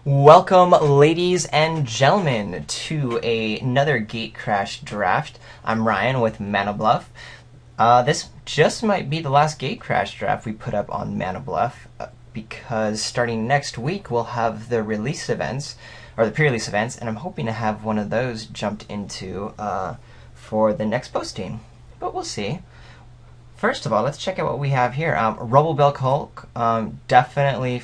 Welcome, ladies and gentlemen, to another Gate Crash draft. I'm Ryan with Mana Bluff. This just might be the last Gate Crash draft we put up on Mana Bluff, because starting next week we'll have the release events, or the pre-release events, and I'm hoping to have one of those jumped into for the next posting. But we'll see. First of all, let's check out what we have here. Rubblebelk Hulk, definitely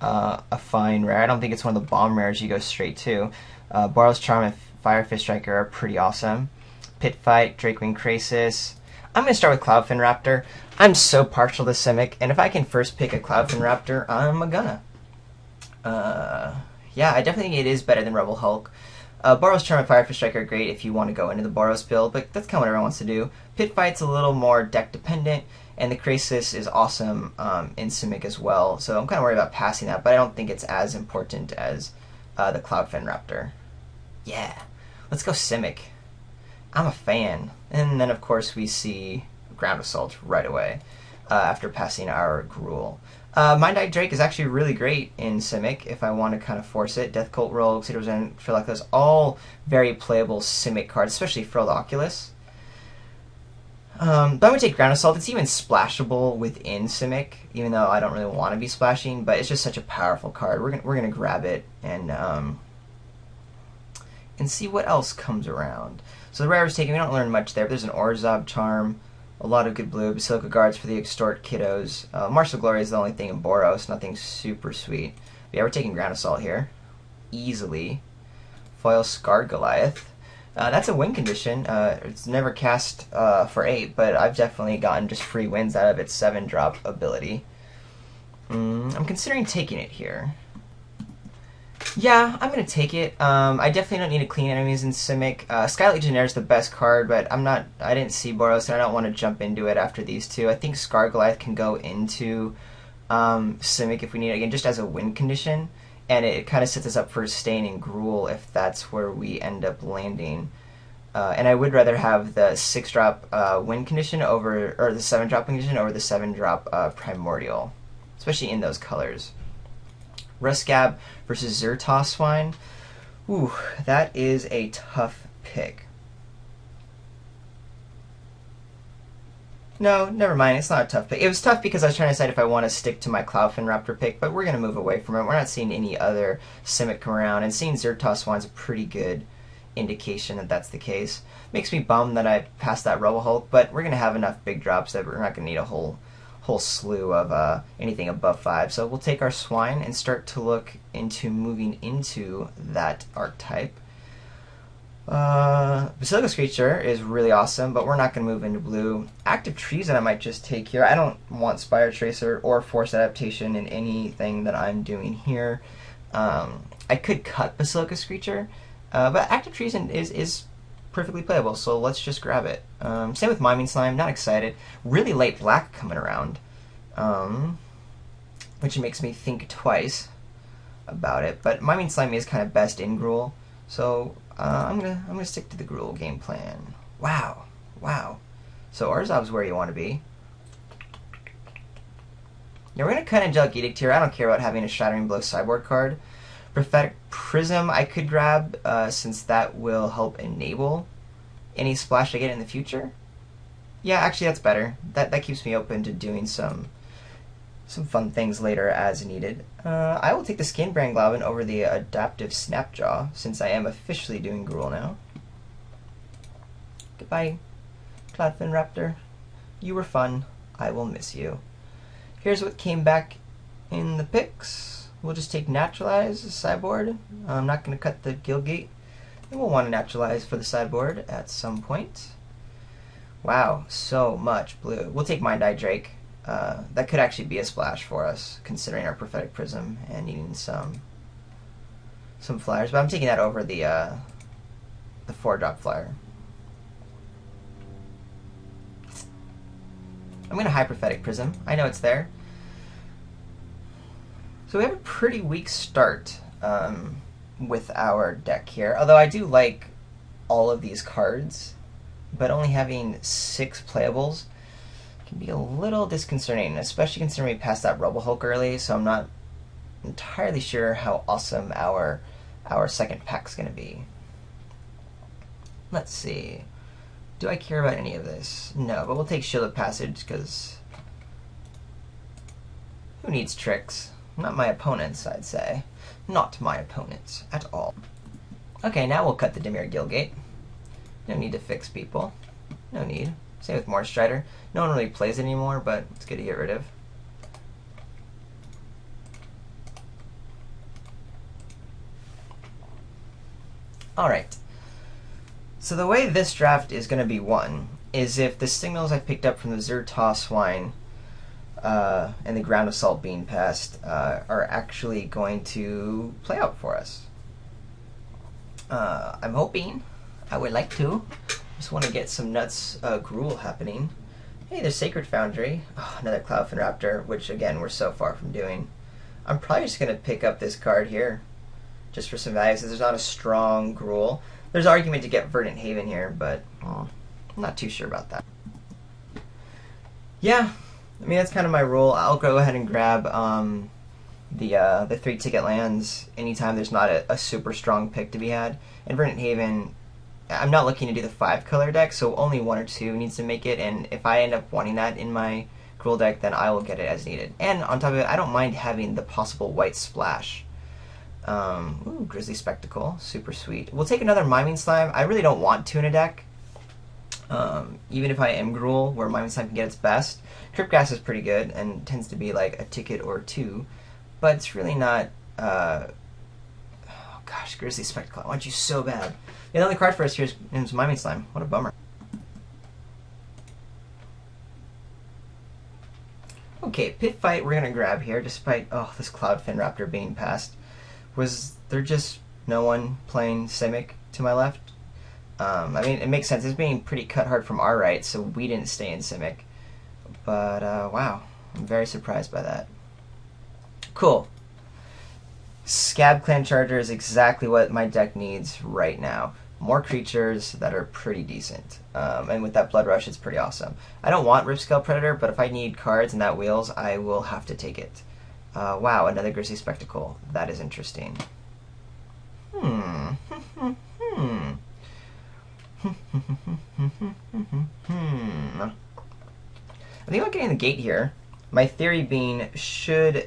a fine rare. I don't think it's one of the bomb rares you go straight to. Boros Charm and Firefist Striker are pretty awesome. Pit Fight, Drakewing Krasis. I'm going to start with Cloudfin Raptor. I'm so partial to Simic, and if I can first pick a Cloudfin Raptor, I'm gonna. Yeah, I definitely think it is better than Rebel Hulk. Boros Charm and Firefist Striker are great if you want to go into the Boros build, but that's kind of what everyone wants to do. Pit Fight's a little more deck dependent, and the Krasis is awesome in Simic as well, so I'm kind of worried about passing that, but I don't think it's as important as the Cloudfin Raptor. Yeah, let's go Simic. I'm a fan. And then, of course, we see Ground Assault right away after passing our Gruul. Mind Eye Drake is actually really great in Simic if I want to kind of force it. Death Cult Rogue, Cedar Zen, Phylacthus, all very playable Simic cards, especially Frilled Oculus. But I'm going to take Ground Assault. It's even splashable within Simic, even though I don't really want to be splashing, but it's just such a powerful card. We're gonna grab it and see what else comes around. So the rare is taken. We don't learn much there, but there's an Orzhov Charm, a lot of good blue, Basilica Guards for the Extort Kiddos. Martial Glory is the only thing in Boros, nothing super sweet. But yeah, we're taking Ground Assault here. Easily. Foil Scarred Goliath. That's a win condition. It's never cast for 8, but I've definitely gotten just free wins out of its 7-drop ability. I'm considering taking it here. Yeah, I'm going to take it. I definitely don't need to clean enemies in Simic. Sky Legionnaire is the best card, but I didn't see Boros, and I don't want to jump into it after these two. I think Scar Goliath can go into Simic if we need it, again, just as a win condition, and it kind of sets us up for staying in Gruul if that's where we end up landing. And I would rather have the 6-drop win condition over, or the 7-drop win condition over the 7-drop Primordial, especially in those colors. Ruscab versus Zertos Swine. Ooh, that is a tough pick. No, never mind. It's not a tough pick. It was tough because I was trying to decide if I want to stick to my Cloudfin Raptor pick, but we're going to move away from it. We're not seeing any other Simic come around, and seeing Zertos Swine is a pretty good indication that that's the case. Makes me bummed that I passed that Rebel Hulk, but we're going to have enough big drops that we're not going to need a whole slew of anything above 5. So we'll take our Swine and start to look into moving into that archetype. Basilica Screecher is really awesome, but we're not going to move into blue. Active Treason I might just take here. I don't want Spire Tracer or Force Adaptation in anything that I'm doing here. I could cut Basilica Screecher, but Active Treason is perfectly playable, so let's just grab it. Same with Miming Slime, not excited. Really late black coming around, which makes me think twice about it. But Miming Slime is kind of best in Gruul, so I'm gonna stick to the Gruul game plan. Wow. So Orzhov's where you want to be. Yeah, we're gonna cut Angelic Edict here. I don't care about having a Shattering Blow sideboard card. Prophetic Prism I could grab, since that will help enable any splash I get in the future. Yeah, actually that's better. That keeps me open to doing some fun things later as needed. I will take the Skinbrand Glavin over the Adaptive Snapjaw, since I am officially doing Gruul now. Goodbye, Cloudfin Raptor. You were fun. I will miss you. Here's what came back in the picks. We'll just take Naturalize, sideboard. I'm not going to cut the Guildgate. And we'll want to Naturalize for the sideboard at some point. Wow, so much blue. We'll take Mind Eye Drake. That could actually be a splash for us, considering our Prophetic Prism and needing some flyers. But I'm taking that over the 4-drop flyer. I'm going to high Prophetic Prism. I know it's there. So we have a pretty weak start with our deck here, although I do like all of these cards, but only having 6 playables can be a little disconcerting, especially considering we passed that Rubble Hulk early, so I'm not entirely sure how awesome our second pack's going to be. Let's see. Do I care about any of this? No, but we'll take Shield of Passage because who needs tricks? Not my opponents, I'd say. Not my opponents at all. Okay, now we'll cut the Dimir Gilgate. No need to fix people. No need. Same with Morse Strider. No one really plays it anymore, but it's good to get rid of. Alright. So the way this draft is going to be won is if the signals I picked up from the Zertaw Swine and the Ground Assault being passed are actually going to play out for us. I'm hoping. I would like to. Just want to get some nuts gruel happening. Hey, there's Sacred Foundry. Oh, another Cloudfin Raptor, which again we're so far from doing. I'm probably just going to pick up this card here just for some value, since there's not a strong gruel. There's an argument to get Verdant Haven here, but I'm not too sure about that. Yeah, I mean that's kind of my rule. I'll go ahead and grab the 3-ticket lands anytime there's not a super strong pick to be had. And Verdant Haven, I'm not looking to do the 5-color deck, so only 1 or 2 needs to make it, and if I end up wanting that in my gruel deck, then I will get it as needed. And on top of it, I don't mind having the possible white splash. Ooh, Grizzly Spectacle, super sweet. We'll take another Miming Slime. I really don't want to in a deck, even if I am gruel, where Miming Slime can get its best. Trip Gas is pretty good, and tends to be like a ticket or 2, but it's really not, oh gosh, Grizzly Spectacle, I want you so bad. Yeah, the only card for us here is Miming Slime. What a bummer. Okay, Pit Fight we're going to grab here, despite, this Cloudfin Raptor being passed. Was there just no one playing Simic to my left? I mean, it makes sense. It's being pretty cut hard from our right, so we didn't stay in Simic. But, wow, I'm very surprised by that. Cool. Scab Clan Charger is exactly what my deck needs right now. More creatures that are pretty decent. And with that Blood Rush, it's pretty awesome. I don't want Ripscale Predator, but if I need cards and that wheels, I will have to take it. Wow, another Grizzly Spectacle. That is interesting. I think I'm getting the gate here. My theory being, should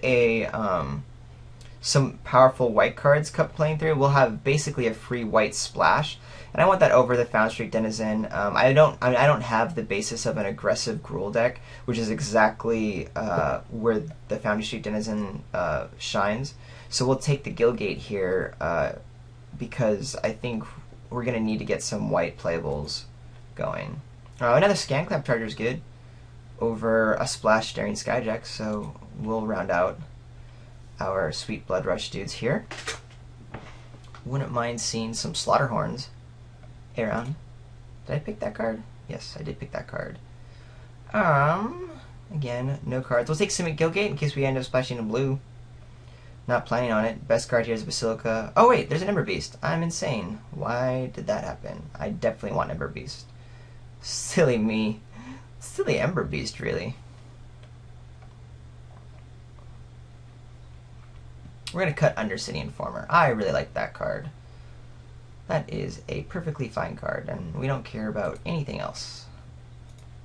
some powerful white cards kept playing through, we'll have basically a free white splash, and I want that over the Found Street Denizen. I don't have the basis of an aggressive gruel deck, which is exactly where the Foundry Street Denizen shines. So we'll take the Gilgate here because I think we're going to need to get some white playables going. Another Scanclap Charger is good over a Splash Daring Skyjack, so we'll round out our sweet Blood Rush dudes here. Wouldn't mind seeing some Slaughterhorns around. Did I pick that card? Yes, I did pick that card. Again, no cards. We'll take Simic Gilgate in case we end up splashing in blue. Not planning on it. Best card here is Basilica. Oh wait, there's an Ember Beast. I'm insane. Why did that happen? I definitely want Ember Beast. Silly me. Silly Ember Beast, really. We're going to cut Undercity Informer. I really like that card. That is a perfectly fine card, and we don't care about anything else.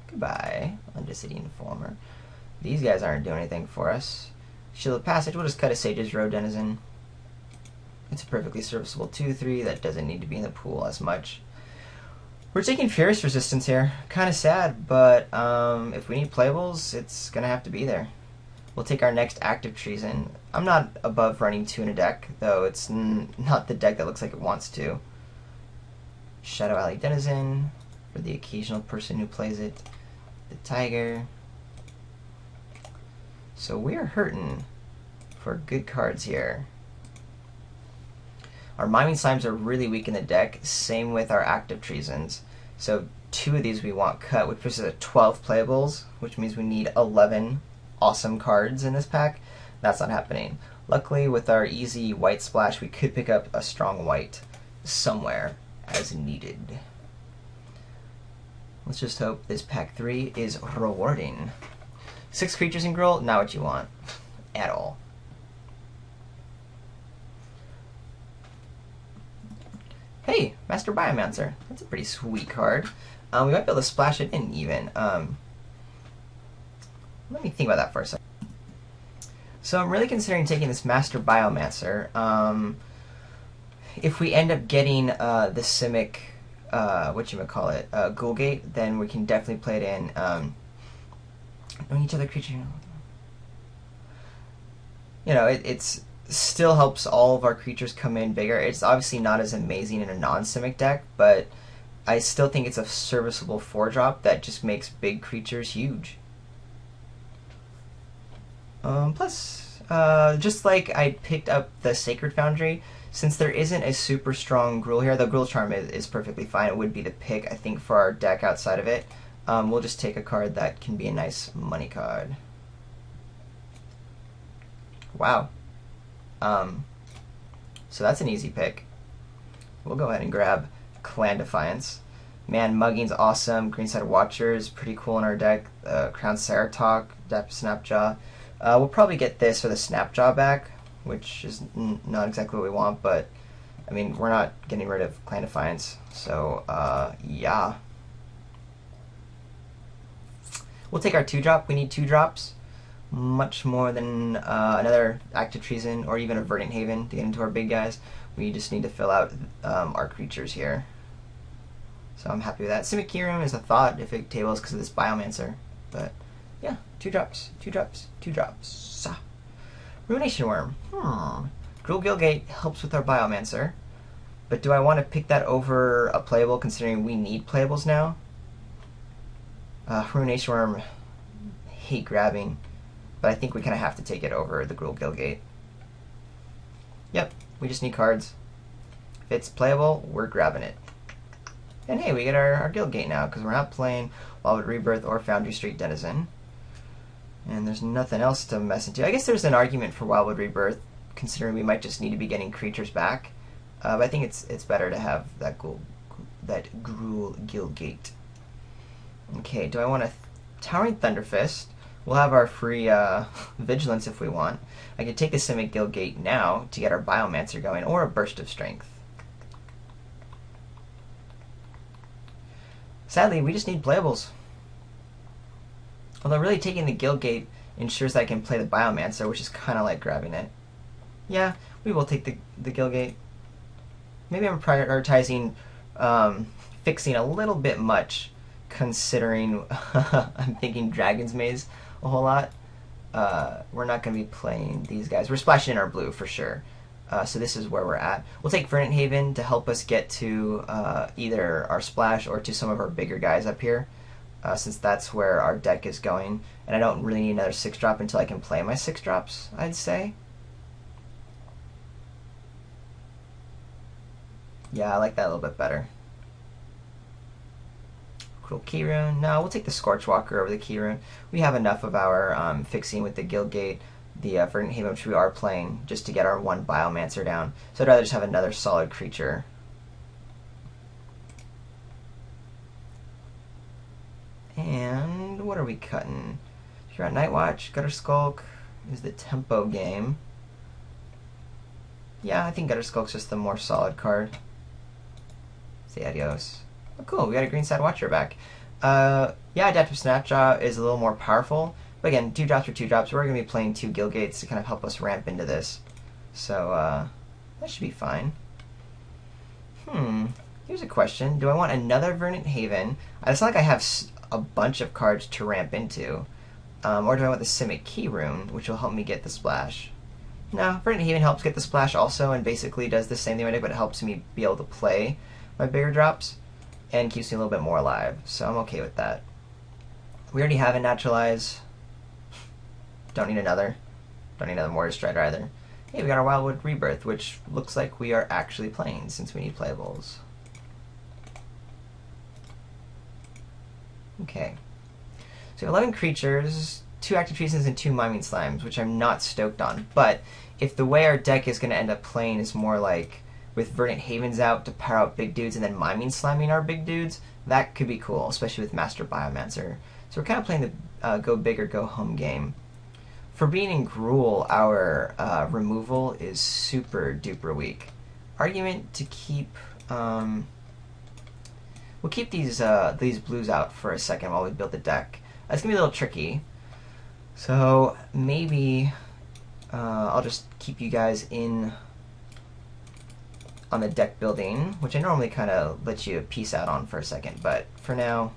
Goodbye, Undercity Informer. These guys aren't doing anything for us. Shield of Passage, we'll just cut a Sage's Road Denizen. It's a perfectly serviceable 2-3 that doesn't need to be in the pool as much. We're taking Furious Resistance here. Kind of sad, but if we need playables, it's going to have to be there. We'll take our next Active Treason. I'm not above running 2 in a deck, though it's not the deck that looks like it wants to. Shadow Alley Denizen, for the occasional person who plays it. The Tiger. So we're hurting for good cards here. Our Miming Slimes are really weak in the deck, same with our Active Treasons. So 2 of these we want cut, which pushes at 12 playables, which means we need 11 awesome cards in this pack. That's not happening. Luckily, with our easy white splash, we could pick up a strong white somewhere as needed. Let's just hope this pack 3 is rewarding. 6 creatures in Gruul, not what you want at all. Hey, Master Biomancer. That's a pretty sweet card. We might be able to splash it in even. Let me think about that for a second. So I'm really considering taking this Master Biomancer. If we end up getting the Simic, whatchamacallit, Ghoulgate, then we can definitely play it in. On each other creature. You know, it's still helps all of our creatures come in bigger. It's obviously not as amazing in a non-Simic deck, but I still think it's a serviceable 4-drop that just makes big creatures huge. Plus, just like I picked up the Sacred Foundry, since there isn't a super strong Gruul here, the Gruul Charm is perfectly fine. It would be the pick, I think, for our deck outside of it. We'll just take a card that can be a nice money card. Wow. So that's an easy pick. We'll go ahead and grab Clan Defiance. Man, Mugging's awesome. Greenside Watcher is pretty cool in our deck. Crown Ceratok, Depth Snapjaw. We'll probably get this or the Snapjaw back, which is not exactly what we want, but I mean, we're not getting rid of Clan Defiance, so yeah. We'll take our 2-drop. We need 2 drops. Much more than another Active Treason or even a Verdant Haven to get into our big guys. We just need to fill out our creatures here. So I'm happy with that. Simic Keyroom is a thought if it tables because of this Biomancer. But yeah, 2 drops, 2 drops, 2 drops. Ruination Worm. Gruul Gilgate helps with our Biomancer. But do I want to pick that over a playable considering we need playables now? Ruination Worm, hate grabbing. But I think we kind of have to take it over the Gruul Gilgate. Yep, we just need cards. If it's playable, we're grabbing it. And hey, we get our Gilgate now, because we're not playing Wildwood Rebirth or Foundry Street Denizen. And there's nothing else to mess into. I guess there's an argument for Wildwood Rebirth, considering we might just need to be getting creatures back. But I think it's better to have that Gruul Gilgate. Okay, do I want a Towering Thunderfist? We'll have our free Vigilance if we want. I could take the Simic Gilgate now to get our Biomancer going, or a Burst of Strength. Sadly, we just need playables. Although really taking the Gilgate ensures that I can play the Biomancer, which is kind of like grabbing it. Yeah, we will take the Gilgate. Maybe I'm prioritizing fixing a little bit much, considering I'm thinking Dragon's Maze a whole lot. We're not going to be playing these guys. We're splashing in our blue for sure. So this is where we're at. We'll take Verdant Haven to help us get to either our splash or to some of our bigger guys up here, since that's where our deck is going. And I don't really need another 6-drop until I can play my 6-drops, I'd say. Yeah, I like that a little bit better. Cruel Keyrune. No, we'll take the Scorchwalker over the Keyrune. We have enough of our fixing with the Gilgate, the Verdant Haven, which we are playing, just to get our 1 Biomancer down. So I'd rather just have another solid creature. And what are we cutting? Here at Nightwatch, Gutter Skulk is the tempo game. Yeah, I think Gutter Skulk's just the more solid card. Say adios. Oh, cool, we got a Greenside Watcher back. Yeah, Adaptive Snapjaw is a little more powerful. But again, 2 drops for 2 drops. We're going to be playing 2 Gilgates to kind of help us ramp into this. So, that should be fine. Here's a question. Do I want another Verdant Haven? It's not like I have a bunch of cards to ramp into. Or do I want the Simic Keyrune, which will help me get the splash? No, Verdant Haven helps get the splash also, and basically does the same thing I did, but it helps me be able to play my bigger drops, and keeps me a little bit more alive. So I'm okay with that. We already have a Naturalize. Don't need another. Don't need another Mortar Strider either. Hey, we got our Wildwood Rebirth, which looks like we are actually playing, since we need playables. Okay. So 11 creatures, 2 Active Treasons, and 2 Miming Slimes, which I'm not stoked on. But if the way our deck is going to end up playing is more like with Verdant Havens out to power out big dudes and then Miming Sliming our big dudes, that could be cool, especially with Master Biomancer. So we're kind of playing the go big or go home game. For being in Gruul, our removal is super duper weak. Argument to keep We'll keep these blues out for a second while we build the deck. It's gonna be a little tricky, so maybe I'll just keep you guys in on the deck building, which I normally kind of let you piece out on for a second, but for now,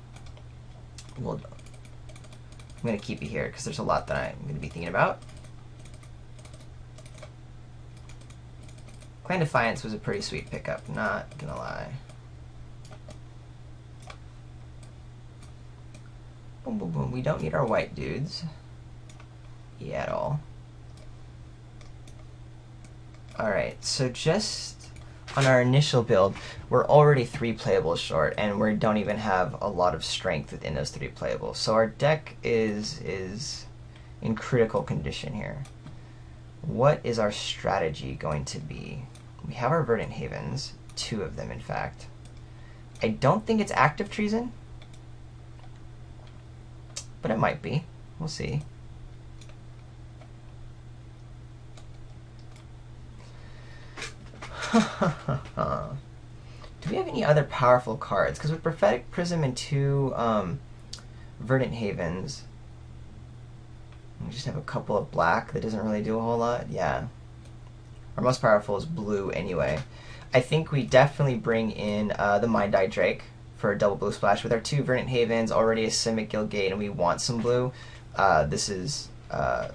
I'm gonna keep you here because there's a lot that I'm gonna be thinking about. Clan Defiance was a pretty sweet pickup, not gonna lie. Boom, boom, boom. We don't need our white dudes. Yeah, at all. Alright, so just on our initial build, we're already 3 playables short, and we don't even have a lot of strength within those 3 playables. So our deck is in critical condition here. What is our strategy going to be? We have our Verdant Havens, 2 of them in fact. I don't think it's active treason, but it might be. We'll see. Do we have any other powerful cards? Because with Prophetic Prism and 2 Verdant Havens, we just have a couple of black that doesn't really do a whole lot. Yeah. Our most powerful is blue anyway. I think we definitely bring in the Mind Eye Drake for a double blue splash. With our 2 Verdant Havens, already a Simic Gilgate, and we want some blue, this is a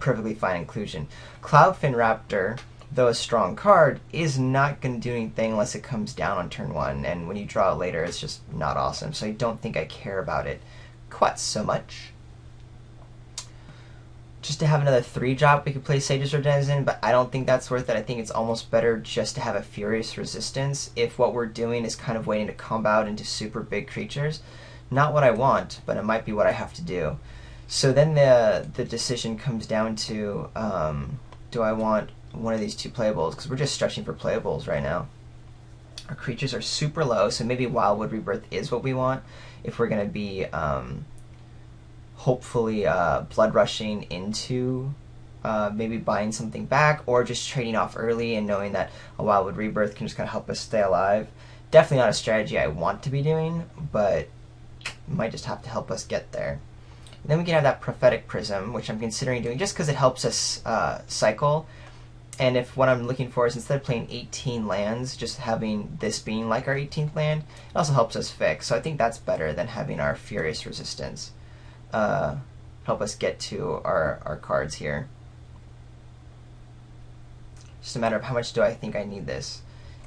perfectly fine inclusion. Cloudfin Raptor, though a strong card, is not going to do anything unless it comes down on turn 1, and when you draw it later, it's just not awesome, so I don't think I care about it quite so much. Just to have another 3-drop, we could play Sage's Denizen, but I don't think that's worth it. I think it's almost better just to have a Furious Resistance if what we're doing is kind of waiting to combo out into super big creatures. Not what I want, but it might be what I have to do. So then the decision comes down to, do I want one of these 2 playables? Because we're just stretching for playables right now. Our creatures are super low, so maybe Wildwood Rebirth is what we want if we're going to be hopefully blood rushing into maybe buying something back, or just trading off early and knowing that a Wildwood Rebirth can just kind of help us stay alive. Definitely not a strategy I want to be doing, but might just have to help us get there. And then we can have that Prophetic Prism, which I'm considering doing just because it helps us cycle. And if what I'm looking for is, instead of playing 18 lands, just having this being like our 18th land, it also helps us fix. So I think that's better than having our Furious Resistance help us get to our cards here. Just a matter of how much do I think I need this.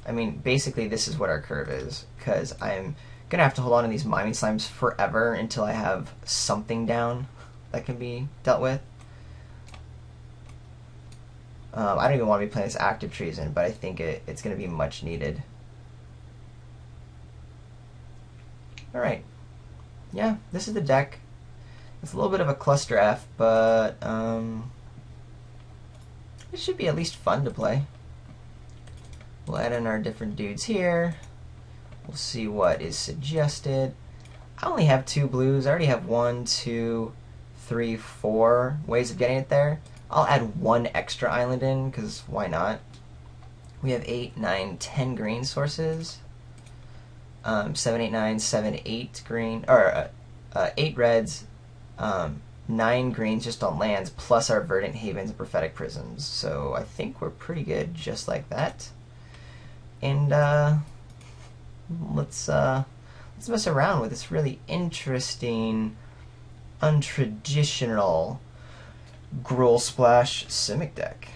I mean, basically this is what our curve is, because I'm going to have to hold on to these Miming Slimes forever until I have something down that can be dealt with. I don't even want to be playing this Active Treason, but I think it's going to be much needed. Alright. Yeah, this is the deck. It's a little bit of a cluster F, but it should be at least fun to play. We'll add in our different dudes here. We'll see what is suggested. I only have 2 blues. I already have 1, 2, 3, 4 ways of getting it there. I'll add 1 extra island in, because why not? We have 8, 9, 10 green sources. 7, 8, 9, 7, 8 green, or 8 reds, 9 greens just on lands, plus our Verdant Havens and Prophetic Prisms. So I think we're pretty good just like that. And let's mess around with this really interesting, untraditional Gruul Splash Simic deck.